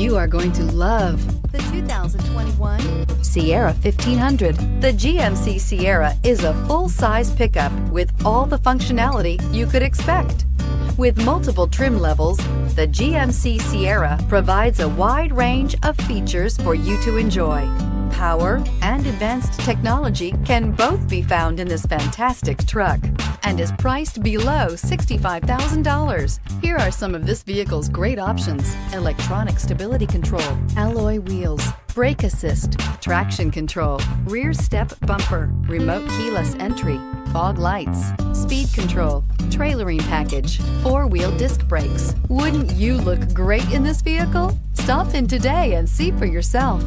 You are going to love the 2021 Sierra 1500. The GMC Sierra is a full-size pickup with all the functionality you could expect. With multiple trim levels, the GMC Sierra provides a wide range of features for you to enjoy. Power and advanced technology can both be found in this fantastic truck and is priced below $65,000. Here are some of this vehicle's great options: electronic stability control, alloy wheels, brake assist, traction control, rear step bumper, remote keyless entry, fog lights, speed control, trailering package, four-wheel disc brakes. Wouldn't you look great in this vehicle? Stop in today and see for yourself.